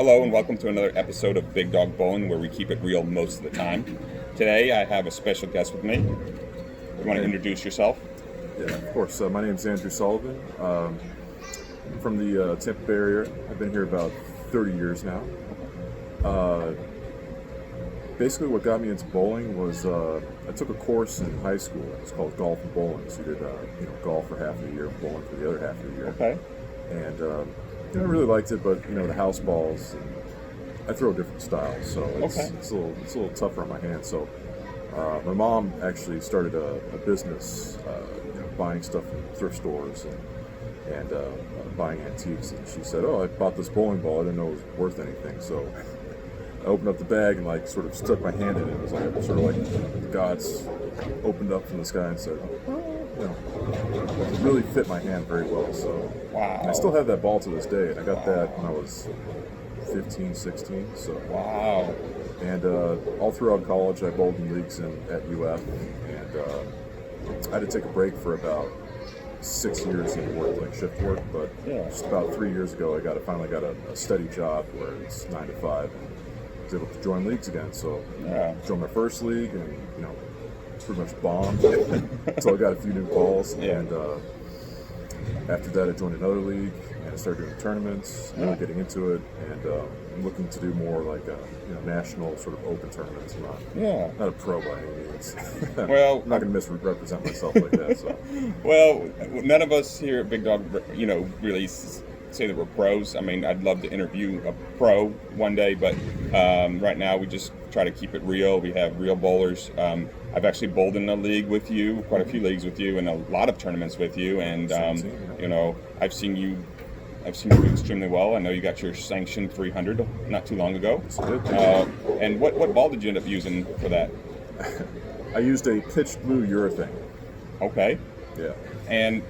Hello and welcome to another episode of Big Dog Bowling, where we keep it real most of the time. Today I have a special guest with me. You want to introduce yourself? Yeah, of course. My name is Andrew Sullivan. I'm from the Tampa Bay area. I've been here about 30 years now. Basically what got me into bowling was I took a course in high school. It's called golf and bowling. So you did golf for half of the year, bowling for the other half of the year. Okay. And I really liked it, but the house balls, I throw different styles, so it's a little tougher on my hands. So my mom actually started a business, buying stuff from thrift stores and buying antiques. And she said, "Oh, I bought this bowling ball. I didn't know it was worth anything." So I opened up the bag and sort of stuck my hand in it. It was sort of like the gods opened up from the sky and said, it really fit my hand very well. So Wow. I still have that ball to this day, and I got that when I was 15, 16. So Wow. and all throughout college, I bowled in leagues at UF, and I had to take a break for about 6 years and work like shift work. But just about 3 years ago, I finally got a steady job where it's 9 to 5, and was able to join leagues again. So joined my first league, and pretty much bombed until I got a few new balls. And after that, I joined another league and I started doing tournaments, really getting into it, and I'm looking to do more like national sort of open tournaments. I'm not a pro by any means. Well, I'm not going to misrepresent myself like that. So. Well, none of us here at Big Dog, really say that we're pros. I mean, I'd love to interview a pro one day, but right now we just try to keep it real. We have real bowlers. I've actually bowled in a league with you, quite a few leagues with you, and a lot of tournaments with you. And I've seen you do extremely well. I know you got your sanctioned 300 not too long ago. And what ball did you end up using for that? I used a pitched blue urethane. Okay. Yeah. And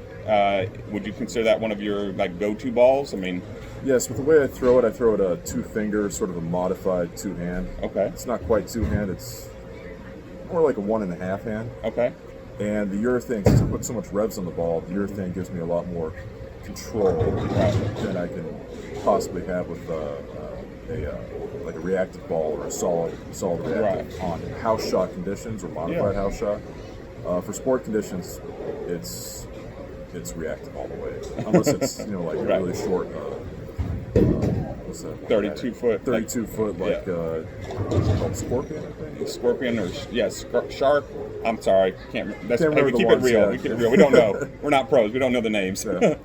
would you consider that one of your go-to balls? I mean, yes. With the way I throw it a two-finger, sort of a modified two-hand. Okay. It's not quite two-hand. It's more like a 1.5 hand. Okay. And the urethane, since I put so much revs on the ball, the urethane gives me a lot more control than I can possibly have with a reactive ball or a solid reactive on house shot conditions or modified house shot. For sport conditions, it's reactive all the way, unless it's a really short. What's that? 32 foot. 32 foot, called Scorpion, I think. Scorpion or Shark. I'm sorry, can't. That's Can't remember we keep the ones, it real. yeah. We keep it real. We don't know. We're not pros. We don't know the names. I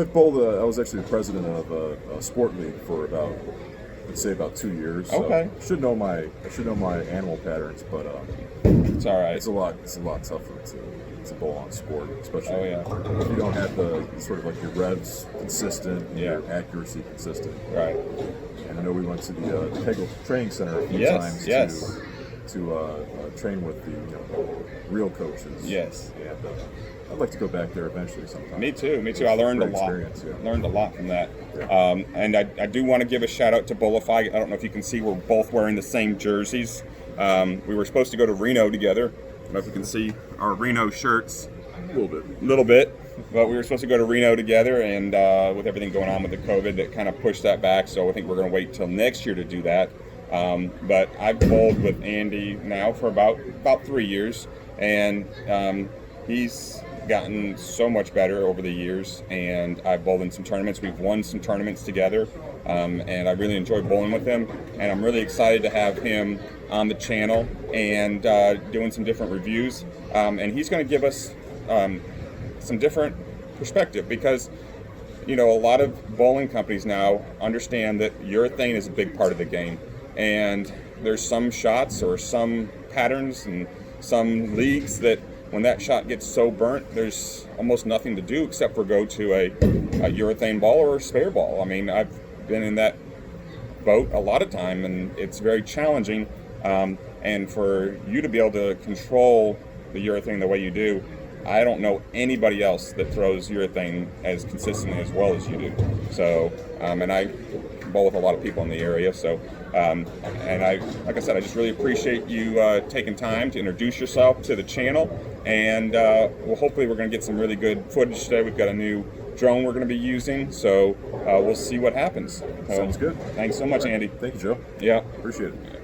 bowled. I was actually the president of a sport league for about 2 years. So Okay. I should know my animal patterns, but It's all right. it's a lot tougher to bowl on sport, especially if you don't have the sort of your revs consistent and your accuracy consistent. Right. And I know we went to the Peggle Training Center a few times to train with the real coaches. Yes. And I'd like to go back there eventually sometime. Me too. I learned a lot. Learned a lot from that. Yeah. And I do want to give a shout out to Bowlify. I don't know if you can see, we're both wearing the same jerseys. We were supposed to go to Reno together. I don't know if you can see our Reno shirts. A little bit. But we were supposed to go to Reno together, and with everything going on with the COVID, that kind of pushed that back. So I think we're going to wait till next year to do that. But I've bowled with Andy now for about 3 years, and he's gotten so much better over the years. And I've bowled in some tournaments. We've won some tournaments together, and I really enjoy bowling with him. And I'm really excited to have him on the channel and doing some different reviews. And he's going to give us some different perspective, because a lot of bowling companies now understand that urethane is a big part of the game, and there's some shots or some patterns and some leagues that when that shot gets so burnt, there's almost nothing to do except for go to a urethane ball or a spare ball. I mean, I've been in that boat a lot of time, and it's very challenging, and for you to be able to control the urethane the way you do, I don't know anybody else that throws urethane as consistently as well as you do. So, and I bowl with a lot of people in the area. So, and like I said, I just really appreciate you taking time to introduce yourself to the channel. and well, hopefully we're going to get some really good footage today. We've got a new drone we're going to be using, so we'll see what happens. Sounds good. Thanks so much, Andy. Thank you, Joe. Yeah. Appreciate it.